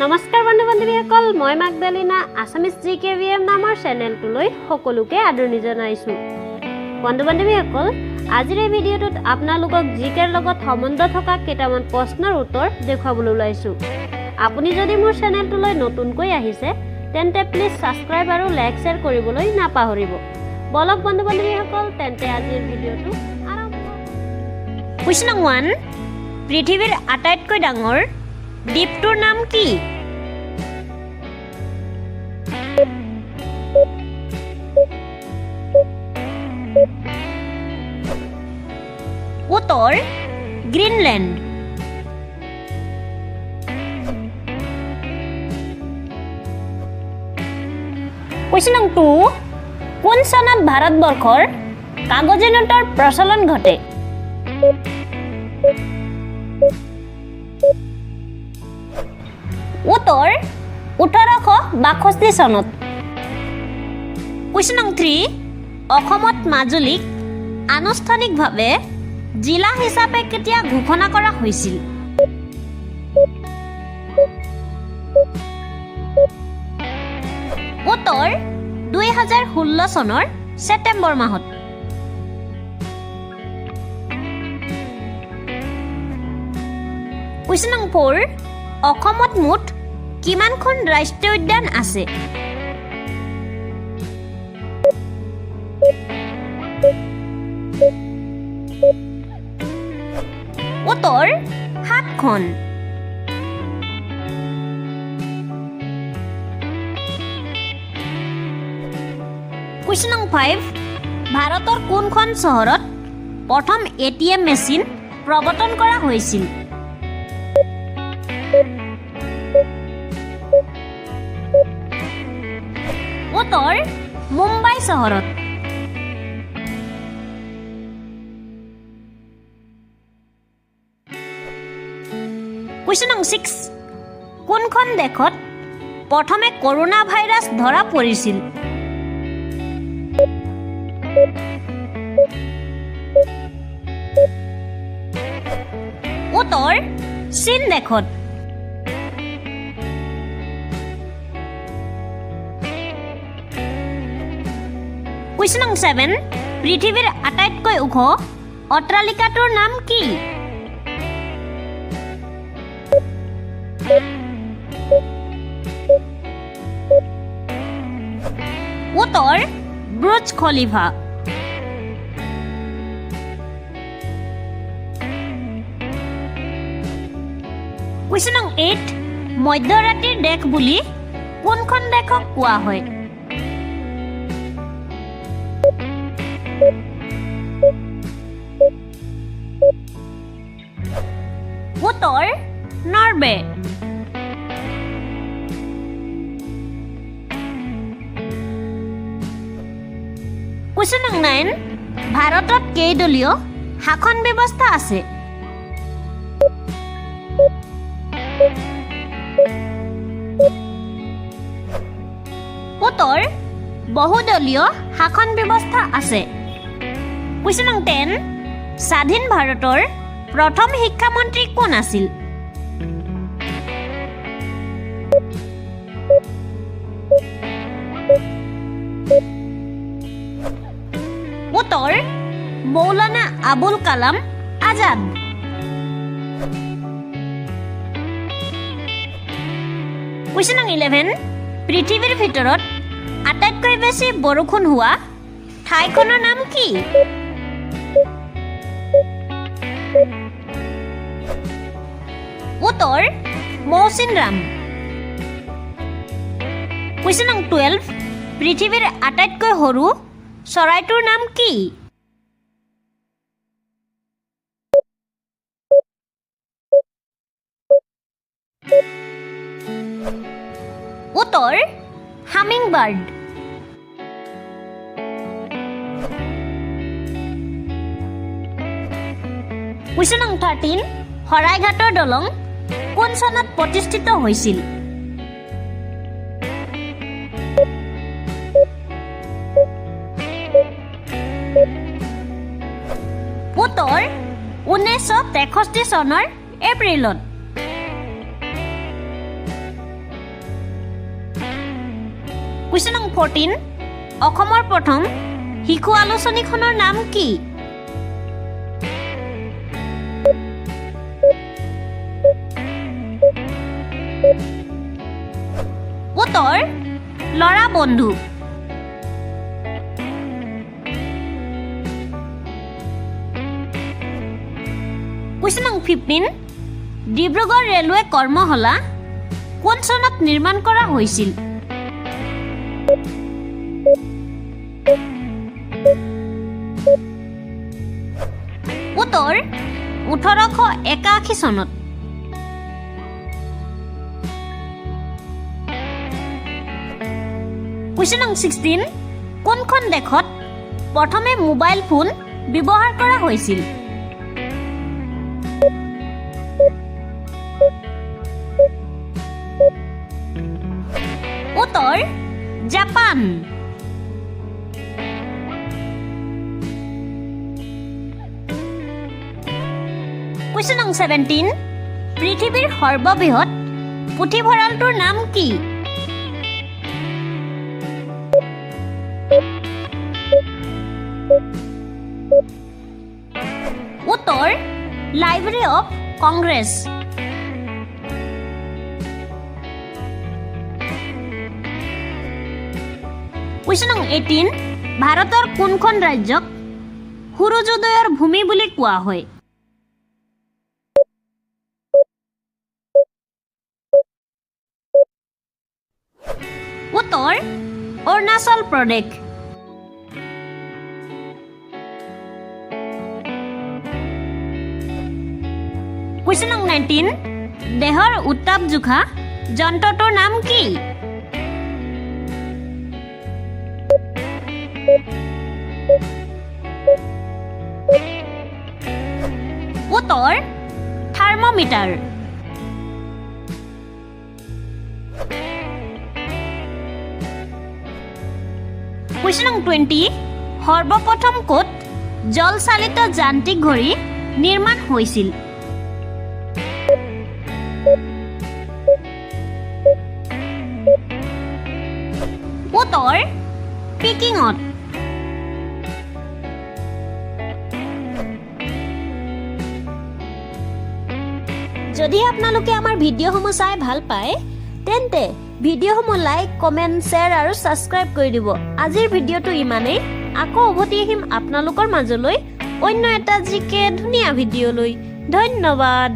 নমস্কাৰ বন্ধু বান্ধৱীসকল, মই মাগদালিনা আছামিজ GKVM নামৰ চেনেলটোলৈ সকলোকে আদৰণি জনাইছোঁ। বন্ধু বান্ধৱীসকল, আজিৰ এই ভিডিঅ'টোত আপোনালোকক জিকেৰ লগত সম্বন্ধ থকা কেইটামান প্ৰশ্নৰ উত্তৰ দেখুৱাবলৈ ওলাইছোঁ। আপুনি যদি মোৰ চেনেলটোলৈ নতুনকৈ আহিছে তেন্তে প্লিজ ছাবস্ক্ৰাইব আৰু লাইক শ্বেয়াৰ কৰিবলৈ নাপাহৰিব। বলক বন্ধু বান্ধৱীসকল, তেন্তে আজিৰ ভিডিঅ'টো আৰম্ভ কৰোঁ। কুৱেশ্যন 1, পৃথিৱীৰ আটাইতকৈ ডাঙৰ দ্বীপটোৰ নাম কি? উত্তৰ গ্ৰীণলেণ্ড। কুৱেশ্যন 2, কোন চনত ভাৰতবৰ্ষৰ কাগজী নোটৰ প্ৰচলন ঘটে? উত্তৰ 1862 চনত। কুৱেশ্যন 3, অসমত মাজুলীক আনুষ্ঠানিকভাৱে জিলা হিচাপে কেতিয়া ঘোষণা কৰা হৈছিল? উত্তৰ 2016 চনৰ ছেপ্টেম্বৰ মাহত। কুৱেশ্যন 4, অসমত মুঠ কিমানখন ৰাষ্ট্ৰীয় উদ্যান আছে? উত্তৰ 7খন। কুৱেশ্যন 5, ভাৰতৰ কোনখন চহৰত প্ৰথম ATM মেচিন প্ৰৱৰ্তন কৰা হৈছিল? উত্তৰ মুম্বাই চহৰত। কুৱেশ্যন 6, কোনখন দেশত প্ৰথমে কৰোনা ভাইৰাছ ধৰা পৰিছিল? উত্তৰ চীন দেশত। কুৱেশ্যন 7, পৃথিৱীৰ আটাইতকৈ ওখ অট্টালিকাটোৰ নাম কি? উত্তৰ বুৰ্জ খলিফা। কুৱেশ্যন 8, মধ্যৰাতিৰ দেশ বুলি কোনখন দেশক কোৱা হয়? উত্তৰ নৰৱে। কুৱেশ্যন 9, ভাৰতত কেইদলীয় শাসন ব্যৱস্থা আছে? উত্তৰ বহুদলীয় শাসন ব্যৱস্থা আছে। কুৱেশ্যন 10, স্বাধীন ভাৰতৰ প্ৰথম শিক্ষামন্ত্ৰী কোন আছিল? উত্তৰ মৌলানা আবুল কালাম আজাদ। কুৱেশ্যন 11, পৃথিৱীৰ ভিতৰত আটাইতকৈ বেছি বৰষুণ হোৱা ঠাইখনৰ নাম কি? উত্তৰ মৌচিনৰাম। কুৱেশ্যন 12, পৃথিৱীৰ আটাইতকৈ সৰু চৰাইটোৰ নাম কি? উত্তৰ হামিং বাৰ্ড। কুৱেশ্যন 13, শৰাইঘাটৰ দলং কোন চনত প্ৰতিষ্ঠিত হৈছিল? উত্তৰ 1963 চনৰ এপ্ৰিলত। কুৱেশ্যন নং 14 অসমৰ প্ৰথম শিশু আলোচনীখনৰ নাম কি উত্তৰ লৰা বন্ধু কুৱেশ্যন নং 15 ডিব্ৰুগড় ৰেলৱে কৰ্মশালা কোন চনত নিৰ্মাণ কৰা হৈছিল উত্তৰ 1881 চনত কুৱেশ্যন নং 16 কোনখন দেশত প্ৰথমে মোবাইল ফোন ব্যৱহাৰ কৰা হৈছিল উত্তৰ জাপান কুৱেশ্যন নং 17 পৃথিৱীৰ সৰ্ববৃহৎ পুথিভঁৰালটোৰ নাম কি উত্তৰ লাইব্ৰেৰী অফ কংগ্ৰেছ কুৱেশ্যন নং 18 ভাৰতৰ কোনখন ৰাজ্যক সূৰ্যোদয়ৰ ভূমি বুলি কোৱা হয় উত্তৰ অৰুণাচল প্ৰদেশ কুৱেশ্যন নং 19 দেহৰ উত্তাপ জোখা যন্ত্ৰটোৰ নাম কি উত্তৰ থাৰ্মোমিটাৰ কুৱেশ্যন নং 20 সৰ্বপ্ৰথম ক'ত জলচালিত যান্ত্ৰিক ঘড়ী নিৰ্মাণ হৈছিল উত্তৰ পিকিঙত যদি আপোনালোকে আমাৰ ভিডিঅ'সমূহ চাই ভাল পায় তেন্তে ভিডিঅ'সমূহ লাইক কমেণ্ট শ্বেয়াৰ আৰু ছাবস্ক্ৰাইব কৰি দিব আজিৰ ভিডিঅ'টো ইমানেই আকৌ উভতি আহিম আপোনালোকৰ মাজলৈ অন্য এটা জিকে ধুনীয়া ভিডিঅ'লৈ ধন্যবাদ